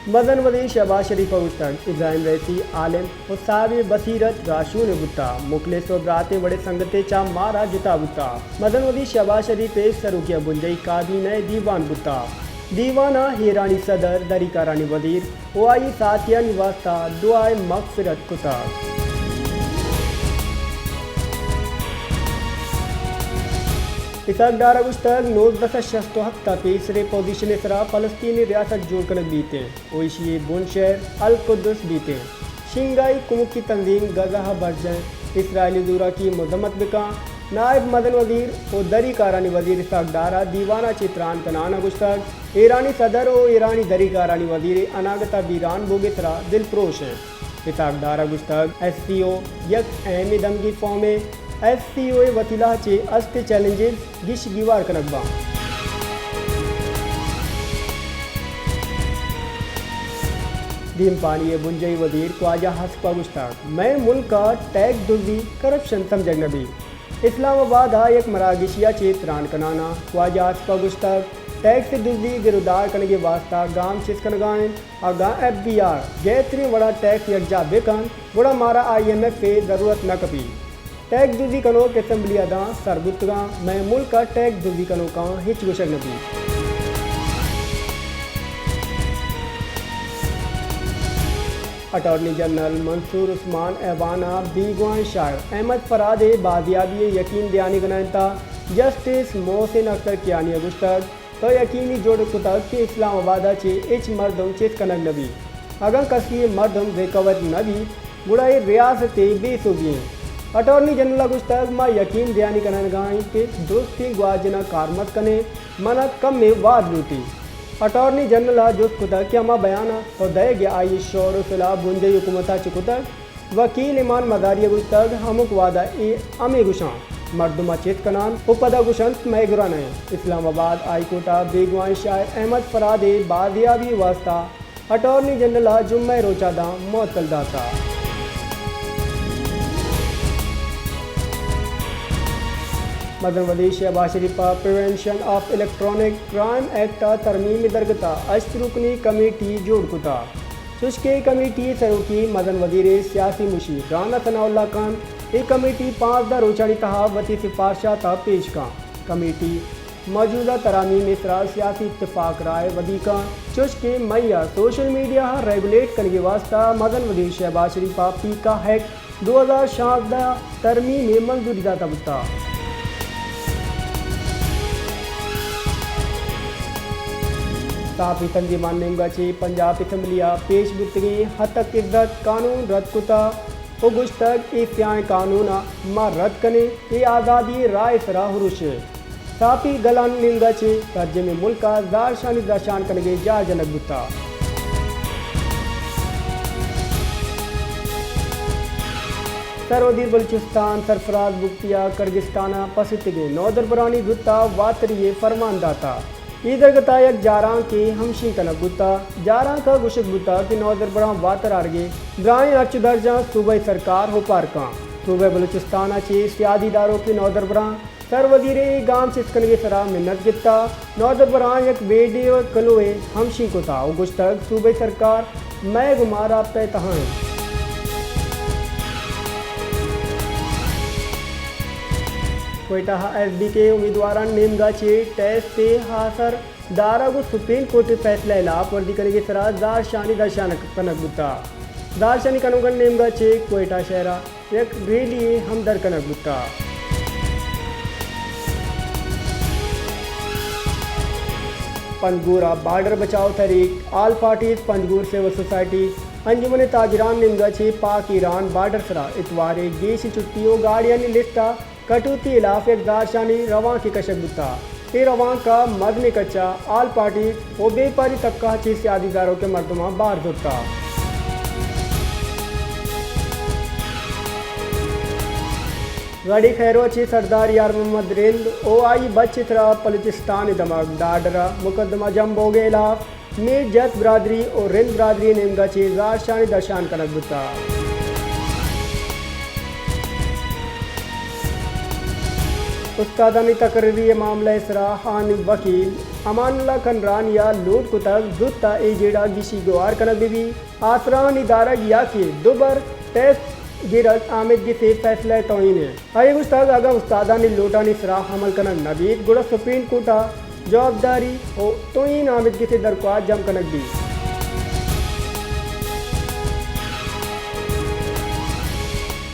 मदन वली शहबाज शरीफ उस्तक इब्राहिम रैसी आलिम उस्ताद बसीरत राशून बुता मुखलिस व बराते बड़े संगते चा मारा जिता बुता मदन वली शहबाज शरीफ सरुकिया बुंजई कादी नए दीवान बुता दीवाना हीरानी सदर दरिका रानी वजीर ओआई साथिया निवास्ता दुआए मगफिरत कुता इसाक गुश्तक 1967 तीसरे पोजीशन इसरा फ़लस्तीनी रियासत जोड़ कर बीते ओइशी बुनशहर अल कुद्दुस बीते शिंगाई कुमुक की तंजीम गजा बर्जन इसराइली दूरा की मजम्मत बिका नायब मदन वजीर और दरी कारानी वजीर इसाक डारा दीवाना चित्रान कनाना गुश्तक ईरानी सदर और ईरानी दरी कारानी वजीर अनागता बीरान बोगिसरा दिलप्रोश हैं इसाक डारा गुश्तक SCO यक अहमी दमगी फॉर्म SCO वतीला चे अस्ते चैलेंजेस गिश गिवार कनकबा दीम पानी बुंजई वजीर ख्वाजा हसपा गुश्ताक मैं मुल्क का टैग दुर्दी करप्शन समझ नबी इस्लामाबाद हा एक मरागिशिया चे त्रान कनाना ख्वाजा हसपा गुश्ताक टैग से दुर्दी गिरदार करने के वास्ता गांव चिस्कन गाएं और गाँव FBR गैतरी बड़ा टैक्स यकजा बेकन बड़ा मारा IMF पे ज़रूरत न कपी टैग दुर्दी कनो के असम्बली अदा सरबुतगा मैं मुल्क का टैग दुर्दी कनो का हिच गुशर नबी अटॉर्नी जनरल मंसूर उस्मान ऐवाना बीगवान शायर अहमद फराद बादियाबी यकीन दयानी गनाता जस्टिस मोहसिन अख्तर कियानी गुश्तक तो यकीनी जोड़ कुतक के इस्लामाबाद चे इच मर्दम चेत कनक नबी अगर कसी मर्दम रिकवर नबी बुढ़ाई रियासत बेसुगी अटॉर्नी जनरल गुश्तक माँ यकीन दयानी कनगाई के दोस्ती ग्वाजना कारमत कने मना कम में वाद लूटी अटॉर्नी जनरल जो कुतक क्या माँ बयाना तो दे गया आई शोर फिला बुंजई हुकूमता चुकुतक वकील ईमान मदारी गुश्तक हमुक वादा ए अमे गुशान मर्दुमा चेत कनान उपदा गुशंत मैगुरा ने इस्लामाबाद हाईकोर्टा बेगवान शायर अहमद फराद बादियाबी वास्ता अटॉर्नी जनरल जुम्मे रोचादा मअतल दाता मदन वली Shehbaz Sharif prevention of electronic crime act तरमीम दरगता अशरुकनी कमेटी जोड़ कुता शुष्के कमेटी सरूकी मदन वजीर सियासी मुशीर राना सनाउल्ला खान ये कमेटी 5 रोचानी तहा वती सिफारशा ता पेश का कमेटी मौजूदा तरामीम इसरा सियासी इत्तेफाक राय वदीका चुस्के मैया सोशल मीडिया रेगुलेट करने वास्ता मदन वजीर शहबाज शरीफ पी का हैक 2016 तरमीम मंजूरी दाता बुता साफी तंजीमान निमगाची पंजाब असम्बलिया पेश बुतगी हतक इज्जत कानून रद्द कुता ओ गुश्तक इफ्यान कानून मा रद्द कने ये आज़ादी राय सरा हुरुश साफी गलान निमगाची राज्य में मुल्क का दारशानी दर्शान कनगे जा जनक बुता सरवदीर बलूचिस्तान सरफराज बुख्तिया किर्गिस्ताना पसितगे नौदर बरानी गुत्ता वातरिये फरमान दाता इधर गतायक जारां के हमशी कनक गुत्ता जारां का गुशक गुत्ता कि नौदर बड़ा वातर आरगे ब्राएं अर्च दर्जा सूबे सरकार हो पारका सूबे बलूचिस्तान चे सियादीदारों के नौदर बरा सरवदीरे गांव चिस्कन के सरा मिन्नत गित्ता नौदर बरा एक वीडियो कलोए हमशी को था गुश्तक सूबे सरकार मैं गुमारा पे तहाँ कोयटा SB के उम्मीदवार नेमगाचे टेस्ट से हासर दारा को सुप्रीम कोर्ट फैसला इलाफ वर्दी करेंगे सरा दारशानी दर्शान कनक बुता दारशानी कनुगन नेमगाचे कोयटा शहरा एक रैली हमदर कनक बुता पंजगुरा बॉर्डर बचाओ तहरीक all parties Panjgur civil society अंजुमन ताजरान निमगाचे पाक ईरान बॉर्डर सरा इतवारे देशी छुट्टियों गाड़ियां लिस्टा कटौती इलाफ एक दारशानी रवां की कशक बुता ये रवां का मदन कच्चा आल पार्टी वो बेपारी तबका चीज सियादीदारों के मर्दमा बार धुता गाड़ी खैरो ची सरदार यार मोहम्मद रिंद OI बचित्रा बलूचिस्तान दमक डाडरा मुकदमा जम्बोगे इलाफ मीर जत बरादरी और रिंद बरादरी नेमगा चीज दारशानी दर्शान कनक बुता उस्तादानी तकरीरी मामला इसरा हान वकील अमानुल्लाह खनरान या लूट कुतक जुत्ता ए जेड़ा गिशी गुआर कनक बीबी आसरान इदारा या के दोबर टेस्ट गिरत आमिद की से फैसला तोइन है आई उस्ताद आगा उस्तादानी लूटानी इसरा हमल कनक नबीद गुड़ा सुप्रीम कोर्टा जवाबदारी हो तोइन आमिद की से दरख्वास्त जम कनक दी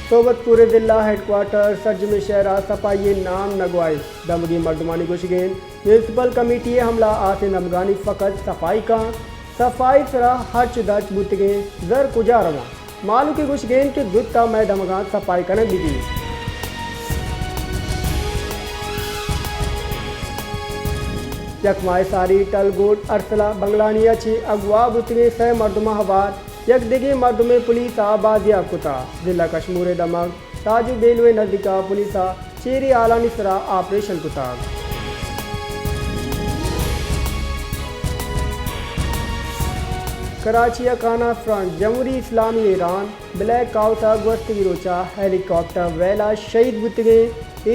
सोबत पूरे जिला हेडक्वार्टर सर्जम शहरा सफाई नाम नगवाई दमगी मर्दमानी गुशगेन म्यूनसिपल कमेटी हमला आसे नमगानी फ़कत सफाई का सफाई सरा हर्च दर्ज बुतगे जर कुजा रवा मालू के गुशगेन के दुत्ता मैं दमगान सफाई करने दी यकमाए सारी टलगोट अरसला बंगलानिया छे अगवा बुतगे सह मर्दमा हवार यक दिगे मर्दमे पुलिस आबादिया कुता जिला कश्मीर दमक ताजू बेलवे नजदीका पुलिस चेरी आला निसरा ऑपरेशन कुता कराची खाना फ्रंट जमहूरी इस्लामी ईरान ब्लैक आउट गश्त गिरोचा हेलीकॉप्टर वेला शहीद बुतगे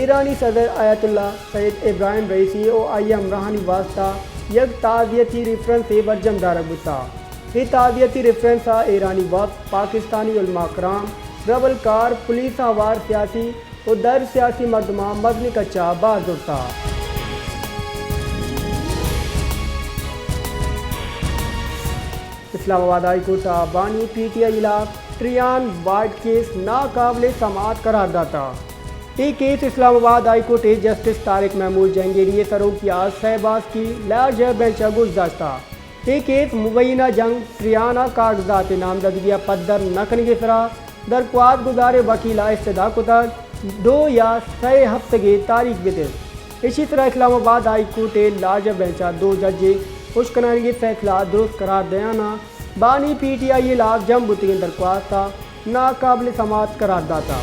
ईरानी सदर आयतुल्ला सैयद इब्राहिम रईसी और आयम रहानी वास्ता यक ताज़ियती रेफरेंस से बरजम दारक बुता ये ताज़ियती रेफरेंस ईरानी वक्त पाकिस्तानी उलमा कराम रबलकार पुलिस आवार सियासी और दर सियासी मर्दमा मदनी कच्चा बाज उठता इस्लामाबाद हाई कोर्ट बानी PTI इलाक ट्रियान वार्ड केस नाकाबिले समाअत करार दाता ये case Islamabad high court justice Tariq Mahmood Jahangiri सरोकिया शहबाज की लार्ज बेंच गुजदाश्ता ये केस मुबैना जंग ट्रियाना कागजात नामजदगी पद्दर नखन के सरा दरख्वास्त गुजारे वकीला इस्तदा कुतक 2 या 6 हफ्ते की तारीख बिते इसी तरह इस्लामाबाद हाई कोर्ट लार्ज बेंचा 2 जजे खुशकनारी के फैसला दुरुस्त करार दयाना बानी PTI इलाक जम बुतगी दरख्वास्त नाकाबिल समाअत करार दाता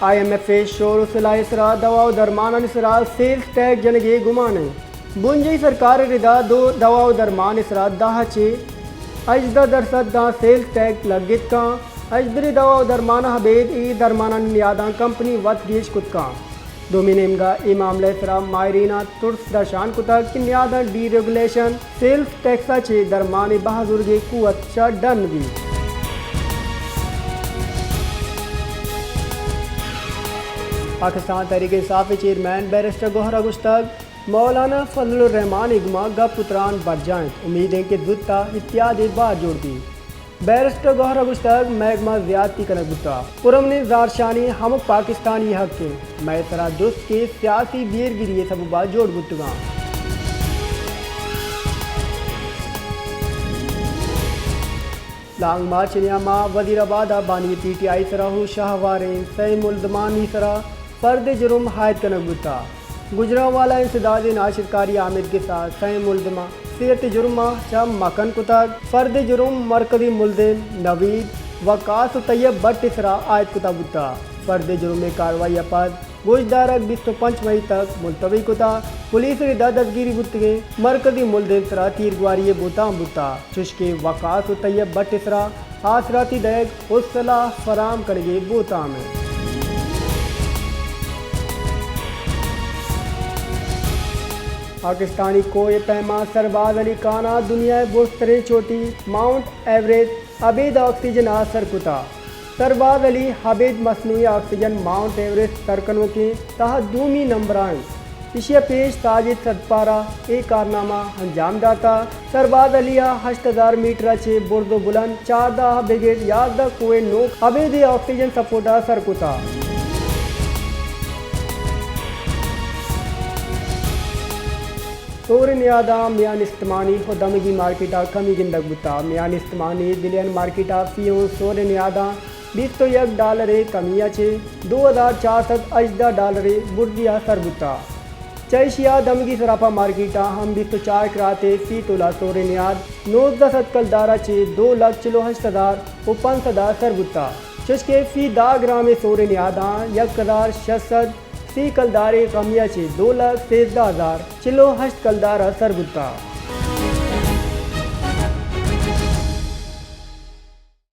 IMF शोर सिलाइसरा दवा दरमान इसरा सेल्स टैग जनगे गुमाने बुंजई सरकार रिदा दो दवा दरमान इसरा दाहचे अजदा दरसद दा सेल्स टैग लगित का अजदरी दवा दरमान हबेद ई दरमाना नियादा कंपनी वत गेश कुतका डोमिनेमगा ई मामला इसरा मायरीना तुर्स दशान कुतक की नियादा डी रेगुलेशन सेल्स टैक्सा चे दरमान बहादुर के कुवत चा डन भी पाकिस्तान तहरीक इंसाफ चेयरमैन बैरिस्टर गोहरा गुश्तक मौलाना फजलुर रहमान इगमा गा पुत्रान बरजाएं उम्मीद है कि दुत्ता इत्यादि बार जोड़ दी बैरिस्टर गोहरा गुश्तक महकमा ज़्यादती कनक बुता पुरम ने ज़ारशानी हम पाकिस्तानी हक के मैं सरा दुस्त के सियासी बेरगिरी सब बात जोड़ बुतगा लांग मार्च नियामा वजीराबाद बानी PTI सराहू शाहवारें सही मुल्जमानी सरा फर्द जुर्म हायद कनक बुता गुजरावाला इंसदाद नाशिरकारी आमिद के साथ सही मुल्जमा सीरत जुर्मा चम मकन कुतक फर्द जुर्म मरकजी मुल्जिम नवीद वकास तैयब बट इसरा आयद कुता बुता फर्द जुर्म कार्रवाई अपद गोशदारक 25 मई तक मुलतवी कुता पुलिस रिदा दस्तगिरी बुतगे मरकजी मुल्जिम सरा तीरगुआरी बुता बुता चुशके वकास तैयब बट इसरा आसराती दैग उसला फराम करगे बोता में पाकिस्तानी कोय पैमा सरबाज अली खाना दुनिया बुस्तरे चोटी mount Everest Abed oxygen sir कुता सरबाज अली हबेद मसनूई ऑक्सीजन माउंट एवरेस्ट सरकनों के तहत दूमी नंबर आए इशिया पेश ताजिद सदपारा एक कारनामा अंजाम दाता सरबाज अलिया 8000 मीटर छे बुर्दो बुलंद 14 ब्रिगेड याद कोए नोक अबेद ऑक्सीजन सपोर्टा सरकुता सोर नियादा मियान इस्तेमानी खुदमगी मार्केटा कमी गिंदक बुता मियान इस्तेमानी बिलियन मार्केटा फीओ सोर नियादा $21 कमिया छे 2400 $18 बुर्दिया सरबुता चैशिया दमगी सराफा मार्केटा हम 24 कराते फी तोला सोर नियाद 19 कलदारा छे 2,80,000 सरबुता चुशके फी 10 ग्राम सोर नियादा 1,600 सी कलदारे कमिया छे 2,13,000 चिलो हस्त कलदारा सरबुता।